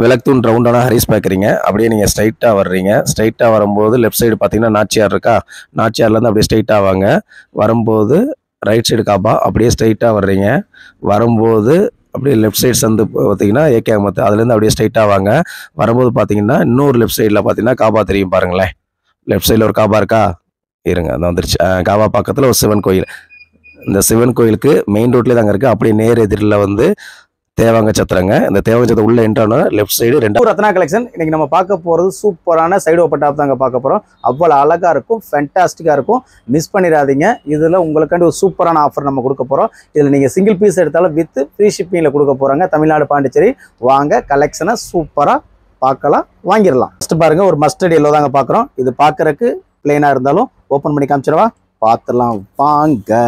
விளக்குத்தூண் ரவுண்டான ஹரிஸ் பார்க்குறீங்க. அப்படியே நீங்கள் ஸ்ட்ரைட்டாக வர்றீங்க. ஸ்ட்ரைட்டாக வரும்போது லெஃப்ட் சைடு பார்த்தீங்கன்னா நாச்சியார் இருக்கா, நாச்சியார்லேருந்து அப்படியே ஸ்ட்ரைட்டாக வாங்க. வரும்போது ரைட் சைடு காபா, அப்படியே ஸ்ட்ரைட்டாக வர்றீங்க. வரும்போது அப்படியே லெஃப்ட் சைடு சந்து பார்த்தீங்கன்னா ஏகே அகமத், அதுலேருந்து அப்படியே ஸ்ட்ரைட்டாக வாங்க. வரும்போது பார்த்தீங்கன்னா இன்னொரு லெஃப்ட் சைடில் பார்த்தீங்கன்னா காபா தெரியும் பாருங்களேன். லெஃப்ட் சைடில் ஒரு காபா இருக்கா, இருங்க அது வந்துருச்சு. காபா பக்கத்தில் ஒரு சிவன் கோயில். இந்த சிவன் கோயிலுக்கு மெயின் ரோட்லேயே தாங்க இருக்குது. அப்படியே நேர் எதிரில் வந்து தேவாங்க சத்திரங்க. இந்த தேவாங்க சத்திரம் உள்ள என்ட்ரான லெஃப்ட் சைடு ரெண்டு ரத்னா கலெக்ஷன். இன்னைக்கு நம்ம பார்க்க போகிறது சூப்பரான சைடு ஓப்பன் டாப் தாங்க பார்க்க போகிறோம். அவ்வளோ அழகாக இருக்கும், ஃபேண்டாஸ்டிக்காக இருக்கும். மிஸ் பண்ணிடாதீங்க. இதில் உங்களுக்காண்டி ஒரு சூப்பரான ஆஃபர் நம்ம கொடுக்க போகிறோம். இதில் நீங்கள் சிங்கிள் பீஸ் எடுத்தாலும் வித் ஃப்ரீ ஷிப்பிங்கில் கொடுக்க போகிறாங்க. தமிழ்நாடு பாண்டிச்சேரி. வாங்க கலெக்ஷனை சூப்பராக பார்க்கலாம், வாங்கிடலாம். ஃபஸ்ட்டு பாருங்கள், ஒரு மஸ்டர்ட் எல்லோ தாங்க பார்க்குறோம். இது பார்க்குறக்கு பிளெயினாக இருந்தாலும் ஓப்பன் பண்ணி காமிச்சிடவா, பார்த்துடலாம் வாங்க.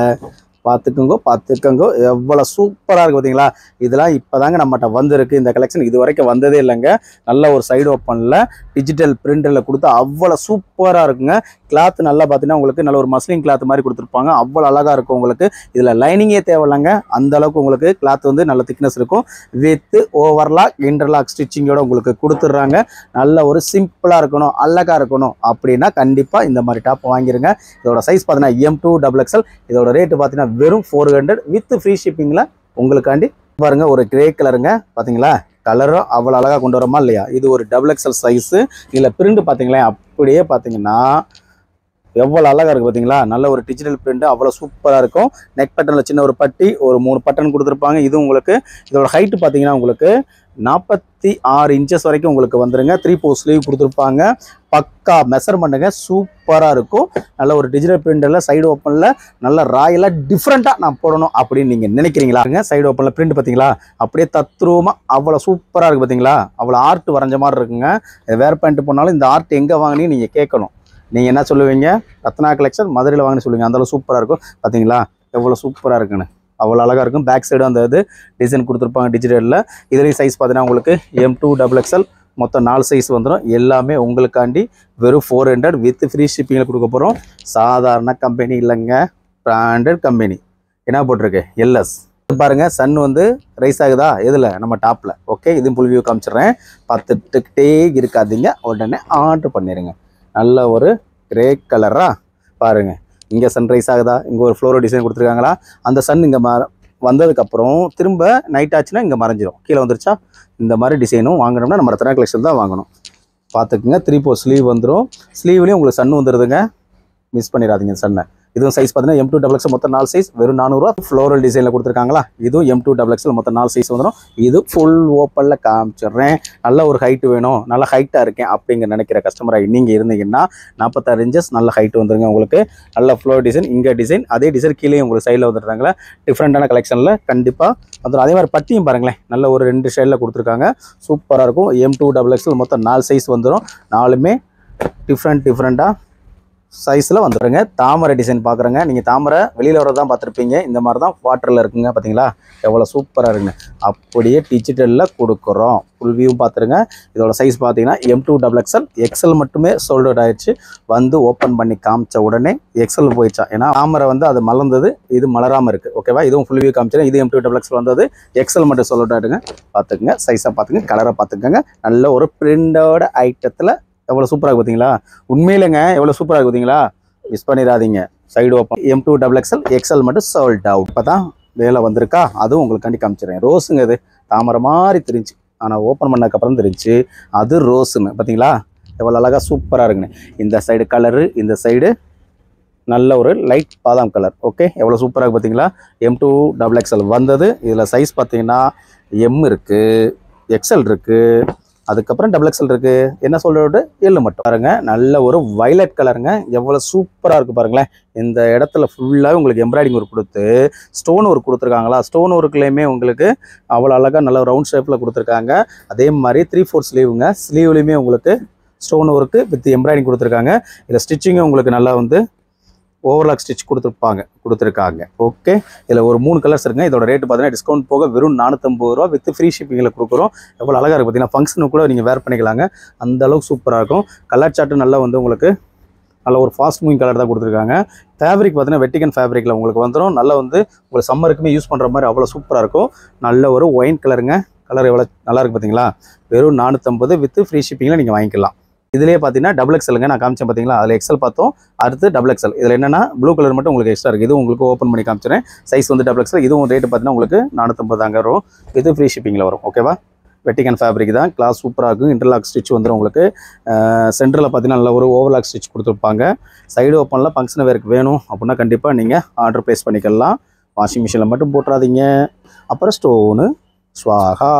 பார்த்துக்கோங்க எவ்வளோ சூப்பராக இருக்குது பார்த்தீங்களா. இதெல்லாம் இப்போ தாங்க நம்மகிட்ட வந்திருக்கு. இந்த கலெக்ஷன் இது வரைக்கும் வந்ததே இல்லைங்க. நல்ல ஒரு சைடு ஓப்பனில் டிஜிட்டல் பிரிண்டரில் கொடுத்து அவ்வளோ சூப்பராக இருக்குங்க. கிளாத் நல்லா பார்த்தீங்கன்னா உங்களுக்கு நல்ல ஒரு மஸ்லின் கிளாத் மாதிரி கொடுத்துருப்பாங்க. அவ்வளோ அழகாக இருக்கும். உங்களுக்கு இதில் லைனிங்கே தேவையில்லைங்க, அந்தளவுக்கு உங்களுக்கு கிளாத் வந்து நல்ல திக்னஸ் இருக்கும். வித் ஓவர்லாக் இன்டர்லாக் ஸ்டிச்சிங்கோட உங்களுக்கு கொடுத்துட்றாங்க. நல்ல ஒரு சிம்பிளாக இருக்கணும், அழகாக இருக்கணும் அப்படின்னா கண்டிப்பாக இந்த மாதிரி டாப் வாங்கிடுங்க. இதோட சைஸ் பார்த்தீங்கன்னா M2XXL. இதோட ரேட்டு பார்த்தீங்கன்னா வெறும் 400 வித் ஃப்ரீ ஷிப்பிங்கில் உங்களுக்காண்டி. பாருங்கள், ஒரு கிரே கலருங்க. பார்த்தீங்களா, கலரும் அவ்வளோ அழகாக கொண்டு வரோமா இல்லையா. இது ஒரு XXL சைஸு. இதில் பிரிண்ட் பார்த்தீங்களா, அப்படியே பார்த்தீங்கன்னா எவ்வளோ அழகாக இருக்குது பார்த்தீங்களா. நல்ல ஒரு டிஜிட்டல் பிரிண்ட், அவ்வளோ சூப்பராக இருக்கும். நெக் பட்டனில் சின்ன ஒரு பட்டி, ஒரு 3 பட்டன் கொடுத்துருப்பாங்க. இது உங்களுக்கு இதோட ஹைட்டு பார்த்தீங்கன்னா உங்களுக்கு 46 இன்ச்சஸ் வரைக்கும் உங்களுக்கு வந்துருங்க. 3/4 ஸ்லீவ் கொடுத்துருப்பாங்க. பக்கா மெஷர்மெண்ட்டுங்க, சூப்பராக இருக்கும். நல்ல ஒரு டிஜிட்டல் பிரிண்டரில் சைடு ஓப்பனில் நல்ல ராயலாக டிஃப்ரெண்ட்டாக நான் போடணும் அப்படின்னு நீங்கள் நினைக்கிறீங்களா. சைடு ஓப்பனில் பிரிண்ட் பார்த்தீங்களா, அப்படியே தத்ரூபமாக அவ்வளோ சூப்பராக இருக்குது பார்த்தீங்களா. அவ்வளோ ஆர்ட் வரைஞ்ச மாதிரி இருக்குங்க. வேர் பேண்ட் போனாலும் இந்த ஆர்ட் எங்கே வாங்கினீங்கன்னு நீங்கள் கேட்கணும். நீங்கள் என்ன சொல்லுவீங்க, ரத்னா கலெக்ஷன் மதுரையில் வாங்கினு சொல்லுவீங்க. அந்தளவு சூப்பராக இருக்கும். பார்த்தீங்களா எவ்வளோ சூப்பராக இருக்குன்னு, அவ்வளோ அழகாக இருக்கும். பேக் சைடு அந்த இது டிசைன் கொடுத்துருப்பாங்க டிஜிட்டலில். இதுலேயும் சைஸ் பார்த்தீங்கன்னா உங்களுக்கு M2XXL. மொத்தம் 4 சைஸ் வந்துடும். எல்லாமே உங்களுக்காண்டி வெறும் 400 வித் ஃப்ரீ ஷிப்பிங்கில் கொடுக்க போகிறோம். சாதாரண கம்பெனி இல்லைங்க, பிராண்டட் கம்பெனி. என்ன போட்டிருக்கு, LS. பாருங்கள், சன் வந்து ரைஸ் ஆகுதா இதில் நம்ம டாப்பில். ஓகே, இதுவும் ஃபுல் வியூ காமிச்சிடுறேன். பார்த்துட்டுக்கிட்டே இருக்காதீங்க, உடனே ஆர்டர் பண்ணிடுங்க. நல்ல ஒரு கிரே கலராக பாருங்கள். இங்கே சன்ரைஸ் ஆகுதா, இங்கே ஒரு ஃப்ளோரோ டிசைன் கொடுத்துருக்காங்களா. அந்த சன் இங்கே வந்ததுக்கப்புறம் திரும்ப நைட் ஆச்சுன்னா இங்கே மறைஞ்சிடும், கீழே வந்துருச்சா. இந்த மாதிரி டிசைனும் வாங்கினோம்னா நம்ம ரத்னா கலெக்ஷன் தான் வாங்கணும். பார்த்துக்குங்க. 3/4 ஸ்லீவ் வந்துடும். ஸ்லீவ்லேயும் உங்களுக்கு சன் வந்துடுதுங்க, மிஸ் பண்ணிடாதீங்க சன்னை. இதுவும் சைஸ் பார்த்தீங்கன்னா M2XXL. மொத்தம் 4 சைஸ், வெறும் 400 ரூபா. ஃப்ளோரல் டிசைனில் கொடுத்துருக்காங்களா. இதுவும் M2XXL. மொத்தம் 4 சைஸ் வந்துடும். இது ஃபுல் ஓப்பனில் காமிச்சிடுறேன். நல்ல ஒரு ஹைட்டு வேணும், நல்ல ஹைட்டாக இருக்கேன் அப்படிங்கிற நினைக்கிற கஸ்டமராக நீங்கள் இருந்தீங்கன்னா 46 இன்ச்சஸ் நல்ல ஹைட்டு வந்துருங்க. உங்களுக்கு நல்ல ஃப்ளோர் டிசைன், இங்கே டிசைன், அதே டிசைன் கீழே உங்களுக்கு சைடில் வந்துடுறாங்களா. டிஃப்ரெண்ட்டான கலெக்ஷனில் கண்டிப்பாக வந்துடும். அதே மாதிரி பட்டியும் பாருங்களேன், நல்ல ஒரு 2 ஷேடில் கொடுத்துருக்காங்க. சூப்பராக இருக்கும். M2XXL. மொத்தம் 4 சைஸ் வந்துடும். 4மே டிஃப்ரெண்ட்டாக சைஸில் வந்துடுங்க. தாமரை டிசைன் பார்க்குறேங்க. நீங்கள் தாமரை வெளியில் வரதான் பார்த்துருப்பீங்க. இந்த மாதிரி தான் வாட்டரில் இருக்குங்க. பார்த்தீங்களா எவ்வளோ சூப்பராக இருக்குங்க. அப்படியே டிஜிட்டலில் கொடுக்குறோம். ஃபுல் வியூ பார்த்துருங்க. இதோட சைஸ் பார்த்தீங்கன்னா M2XXL. XL மட்டுமே சோல்ட் அவுட் ஆயிடுச்சு. வந்து ஓப்பன் பண்ணி காமிச்ச உடனே XL போயிடுச்சா. ஏன்னா தாமரை வந்து அது மலர்ந்தது, இது மலராமல் இருக்குது. ஓகேவா. இதுவும் ஃபுல் வியூ காமிச்சிடும். இது M2XXL வந்தது. XL மட்டும் சோல்ட் அவுட் ஆகிடுங்க. பார்த்துக்குங்க. சைஸாக பார்த்துங்க, கலரை பார்த்துக்கங்க. நல்ல ஒரு பிரிண்டோட ஐட்டத்தில் எவ்வளோ சூப்பராக பார்த்தீங்களா. உண்மையிலங்க எவ்வளோ சூப்பராக பார்த்தீங்களா. மிஸ் பண்ணிடாதீங்க. Side open M2XXL. XL மட்டும் சோல்ட் அவுட். இப்போ தான் வேலை வந்திருக்கா, அதுவும் உங்களுக்காண்டி காமிச்சிடுறேன். ரோஸுங்க, இது தாமரை மாதிரி தெரிஞ்சு, ஆனால் ஓப்பன் பண்ணதுக்கப்புறம் தெரிஞ்சு அது ரோஸுன்னு. பார்த்தீங்களா எவ்வளோ அழகாக சூப்பராக இருக்குங்க. இந்த சைடு கலரு, இந்த சைடு நல்ல ஒரு லைட் பாதாம் கலர். ஓகே, எவ்வளோ சூப்பராக பார்த்தீங்களா. M2XXL வந்தது. இதில் சைஸ் பார்த்தீங்கன்னா M இருக்குது, XL இருக்குது, அதுக்கப்புறம் XXL இருக்குது. என்ன சொல்கிறது, L மட்டும் பாருங்க. நல்ல ஒரு வயலட் கலருங்க. எவ்வளோ சூப்பராக இருக்குது பாருங்களேன். இந்த இடத்துல ஃபுல்லாக உங்களுக்கு எம்ப்ராய்டிங் ஒர்க் கொடுத்து ஸ்டோன் ஒர்க் கொடுத்துருக்காங்களா. ஸ்டோன் ஒர்க்லேயுமே உங்களுக்கு அவ்வளோ அழகாக நல்ல ரவுண்ட் ஷேப்பில் கொடுத்துருக்காங்க. அதே மாதிரி 3/4 ஸ்லீவுங்க. ஸ்லீவ்லேயுமே உங்களுக்கு ஸ்டோன் ஒர்க்கு வித் எம்ப்ராய்டிங் கொடுத்துருக்காங்க. இதில் ஸ்டிச்சிங்கும் உங்களுக்கு நல்லா வந்து ஓவர்லாக் ஸ்டிச் கொடுத்துருக்காங்க. ஓகே, இதில் ஒரு 3 கலர்ஸ் இருக்குங்க. இதோட ரேட்டு பார்த்தீங்கன்னா டிஸ்கவுண்ட் போக வெறும் 450 ரூபா வித் ஃப்ரீ ஷிப்பிங்கில் கொடுக்குறோம். எவ்வளோ அழகாக இருக்குது பார்த்தீங்கன்னா. ஃபங்க்ஷனுக்கு கூட நீங்கள் வேர் பண்ணிக்கலாங்க, அந்தளவுக்கு சூப்பராக இருக்கும். கலர் சார்ட்டு நல்லா வந்து உங்களுக்கு நல்ல ஒரு ஃபாஸ்ட் மூவிங் கலர் தான் கொடுத்துருக்காங்க. ஃபேப்ரிக் பார்த்தீங்கன்னா வெட்டிகன் ஃபேப்ரிக்கில் உங்களுக்கு வந்துடும். நல்லா வந்து உங்களுக்கு சம்மருக்குமே யூஸ் பண்ணுற மாதிரி அவ்வளோ சூப்பராக இருக்கும். நல்ல ஒரு ஒயின் கலருங்க. கலர் எவ்வளோ நல்லா இருக்குது பார்த்தீங்களா? வெறும் 450 வித் ஃப்ரீ ஷிப்பிங்கில் நீங்கள் வாங்கிக்கலாம். இதுலேயே பார்த்தீங்கன்னா டபுள் எக்ஸலுங்க, நான் காமிச்சேன் பார்த்தீங்களா? அதில் எக்ஸல் பார்த்தோம், அடுத்து டபுள் எக்ஸல். இதில் என்னென்னா ப்ளூ கலர் மட்டும் உங்களுக்கு எக்ஸ்ட்ரா இருக்குது. இது உங்களுக்கு ஓப்பன் பண்ணி காமிச்சிடுறேன். சைஸ் வந்து டபுள் எக்ஸல். இதுவும் ரேட்டு பார்த்தீங்கன்னா உங்களுக்கு 450 தாங்க வரும். இது ஃப்ரீ ஷிப்பிங்கில் வரும். ஓகேவா? வெட்டிகன் ஃபேப்ரிக் தான், கிளாஸ் சூப்பராக இருக்கும். இன்டர்லாக் ஸ்டிச் வந்துடும் உங்களுக்கு. சென்டரில் பார்த்தீங்கன்னா நல்ல ஒரு ஓவர்லாக் ஸ்டிச் கொடுத்துருப்பாங்க. சைடு ஓப்பனில் ஃபங்க்ஷன் வேருக்கு வேணும் அப்படின்னா கண்டிப்பாக நீங்கள் ஆர்டர் ப்ளேஸ் பண்ணிக்கலாம். வாஷிங் மிஷினில் மட்டும் போட்டுறாதீங்க. அப்புறம் ஸ்டோனு ஸ்வாகா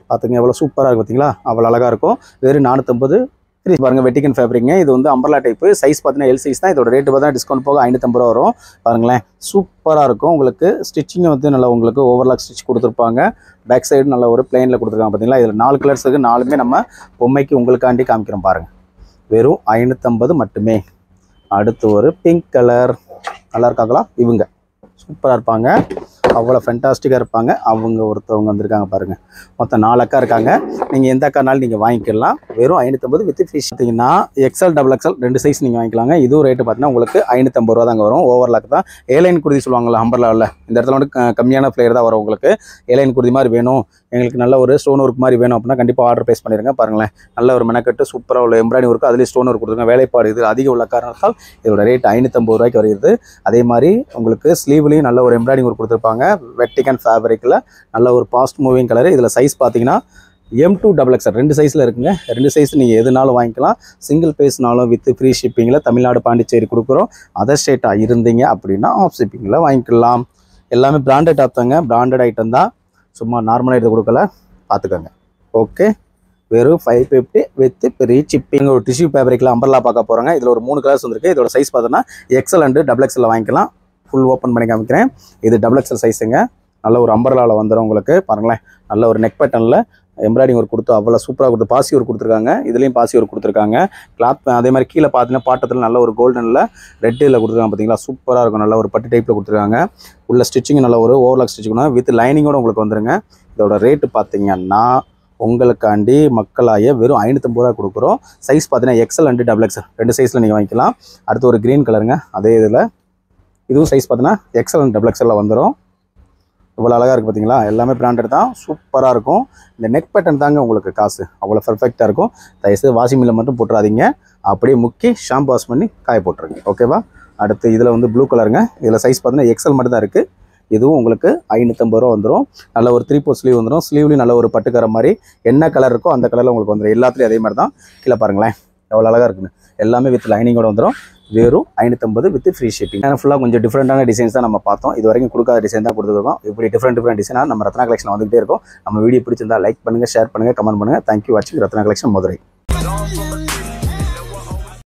பார்த்துங்க, எவ்வளோ சூப்பராக இருக்குது பார்த்தீங்களா? அவ்வளோ அழகாக இருக்கும். வெறும் 450 ஃப்ரீ. பாருங்கள், வெட்டிகன் ஃபேப்ரிக்ங்க. இது வந்து அம்பர்லா டைப்பு. சைஸ் பார்த்தீங்கன்னா எல் சைஸ் தான். இதோட ரேட்டு பார்த்தா டிஸ்கவுண்ட் போக 550 ரூபா வரும். பாருங்களேன், சூப்பராக இருக்கும். உங்களுக்கு ஸ்டிச்சிங் வந்து நல்லா உங்களுக்கு ஓவர்லாக் ஸ்டிச் கொடுத்துருப்பாங்க. பேக் சைடு நல்ல ஒரு பிளெயினில் கொடுத்துருக்காங்க பார்த்தீங்களா? இதில் 4 கலர்ஸ் இருக்குது. 4மே நம்ம பொம்மைக்கு உங்களுக்காண்டி காமிக்கிறோம் பாருங்கள். வெறும் 550 மட்டுமே. அடுத்து ஒரு பிங்க் கலர் நல்லா இருக்காங்களா? இவங்க சூப்பராக இருப்பாங்க, அவ்வளோ ஃபென்டாஸ்டிக்காக இருப்பாங்க. அவங்க ஒருத்தவங்க வந்திருக்காங்க பாருங்கள். மொத்தம் 4 அக்கா இருக்காங்க. நீங்கள் எந்த அக்கானாலும் நீங்கள் வாங்கிக்கலாம். வெறும் 550 வித் ஃபிஷ். பார்த்தீங்கன்னா எக்ஸல் டபுள் எக்ஸல் 2 சைஸ் நீங்கள் வாங்கிக்கலாங்க. இதுவும் ரேட்டு பார்த்தீங்கன்னா உங்களுக்கு 550 ரூபா தாங்க வரும். ஓவர்லாக் தான். ஏலைன் குருதி சொல்லுவாங்கள்ல அம்பர்லாவில், இந்த இடத்துல வந்து கம்மியான ஃப்ளேயர் தான் வரும் உங்களுக்கு. ஏலைன் குருதி மாதிரி வேணும், எங்களுக்கு நல்ல ஒரு ஸ்டோன் ஒர்க் மாதிரி வேணும் அப்படின்னா கண்டிப்பாக ஆர்டர் ப்ளேஸ் பண்ணிடுங்க. பாருங்களேன், நல்ல ஒரு மெனக்கட்டு சூப்பராக உள்ள எம்ப்ராய்டிங் ஒர்க்கு, அதுலேயே ஸ்டோன் ஒர்க் கொடுத்துருங்க. வேலைப்பாடு இது அதிகம் உள்ள காரணத்தால் இதோட ரேட் 550 ரூபாய்க்கு வருகிறது. அதே மாதிரி உங்களுக்கு ஸ்லீவ்லேயும் நல்ல ஒரு எம்ப்ராய்டிங் ஒர்க் கொடுத்துருப்பாங்க. வெட்டிகன் ஃபேப்ரிக்கில் நல்ல ஒரு ஃபாஸ்ட் மூவிங் கலர். இதில் சைஸ் பார்த்தீங்கன்னா M2 டபுள் எக்ஸல் 2 சைஸில் இருக்குங்க. 2 சைஸ் நீங்கள் எதுனாலும் வாங்கிக்கலாம். சிங்கிள் பேஸ்னாலும் வித் ஃப்ரீ ஷிப்பிங்கில் தமிழ்நாடு பாண்டிச்சேரி கொடுக்குறோம். அதர் ஸ்டேட்டாக இருந்தீங்க அப்படின்னா ஆஃப் ஷிப்பிங்கில் வாங்கிக்கலாம். எல்லாமே பிராண்டட் டாப் தாங்க, பிராண்டட் ஐட்டம் தான், சும்மா நார்மலாக எடுத்து கொடுக்கல, பார்த்துக்கோங்க. ஓகே, வெறும் 550 வித் ஃப்ரீ ஷிப்பிங். ஒரு டிஷ்யூ ஃபேப்ரிக்கில் அம்பர்லா பார்க்க போகிறாங்க. இதில் ஒரு 3 கலர்ஸ் வந்துருக்கு. இதோட சைஸ் பார்த்தோன்னா எக்ஸல் அண்டு டபுள் எக்ஸலில் வாங்கிக்கலாம். ஃபுல் ஓப்பன் பண்ணி காமிக்கிறேன். இது டபுள் எக்ஸல் சைஸுங்க. நல்ல ஒரு அம்பர்லாவில் வந்துடும் உங்களுக்கு. பாருங்களேன், நல்ல ஒரு நெக் பேட்டர்னில் எம்ப்ராய்டிங் ஒர்க் கொடுத்து அவ்வளோ சூப்பராக கொடுத்து பாசி ஒர்க் கொடுத்துருக்காங்க. இதுலேயும் பாசி ஒர்க் கொடுத்துருக்காங்க. கிளாத் அதே மாதிரி கீழே பார்த்தீங்கன்னா பாட்டத்தில் நல்ல ஒரு கோல்டனில் ரெட் இதில் கொடுத்துருக்காங்க பார்த்தீங்களா? சூப்பராக இருக்கும். நல்ல ஒரு பட்டு டைப்பில் கொடுத்துருக்காங்க. உள்ள ஸ்டிச்சிங் நல்ல ஒரு ஓவர்லாக் ஸ்டிச் கொடுங்க வித் லைனிங்கோடு உங்களுக்கு வந்துருங்க. இதோட ரேட்டு பார்த்தீங்கன்னா உங்களுக்காண்டி மக்களாய வெறும் 550 ரூபா கொடுக்குறோம். சைஸ் பார்த்தீங்கன்னா எக்ஸல் அண்டு டபுள் எக்ஸல் 2 சைஸில் நீங்கள் வாங்கிக்கலாம். அடுத்து ஒரு க்ரீன் கலருங்க. அதே இதில் இதுவும் சைஸ் பார்த்தீங்கன்னா எக்ஸல் அண்ட் டபுள் எக்ஸலில் வந்துடும். இவ்வளோ அழகாக இருக்குது பார்த்தீங்களா? எல்லாமே பிராண்டட் தான், சூப்பராக இருக்கும். இந்த நெக் பேட்டர்ன் தாங்க உங்களுக்கு காசு, அவ்வளோ பர்ஃபெக்டாக இருக்கும். தயவுசெய்து வாஷிங் மில்லில் மட்டும் போட்டுறாதீங்க, அப்படியே முக்கி ஷாம்பு வாஷ் பண்ணி காய போட்டுருங்க. ஓகேவா? அடுத்து இதில் வந்து ப்ளூ கலருங்க. இதில் சைஸ் பார்த்தீங்கன்னா எக்ஸல் மட்டும் தான் இருக்குது. இதுவும் உங்களுக்கு 550 ரூபா வந்துடும். நல்ல ஒரு 3/4 ஸ்லீவ் வந்துடும். ஸ்லீவ்லேயும் நல்ல ஒரு பட்டுக்கரை மாதிரி என்ன கலர் இருக்கோ அந்த கலரில் உங்களுக்கு வந்துடும். எல்லாத்துலேயும் அதே மாதிரி தான். கீழே பாருங்களேன், எவ்வளோ அழகாக இருக்குன்னு. எல்லாமே வித் லைனிங்கோட வந்துடும். வெறும் 550 வித் ஃப்ரீ ஷிப்பிங். ஃபுல்லாக கொஞ்சம் டிஃப்ரெண்டான டிசைன்ஸ் தான் நம்ம பார்த்தோம். இது வரைக்கும் கொடுக்காத டிசைன் தான் கொடுத்துருக்கோம். இப்படி டிஃப்ரெண்ட் டிசைனாக நம்ம ரத்னா கலெக்ஷன் வந்துகிட்டே இருக்கும். நம்ம வீடியோ பிடிச்சிருந்தா லைக் பண்ணுங்கள், ஷேர் பண்ணுங்கள், கமெண்ட் பண்ணுங்கள். தேங்க்யூ வாட்சிங். ரத்னா கலெக்ஷன் மதுரை.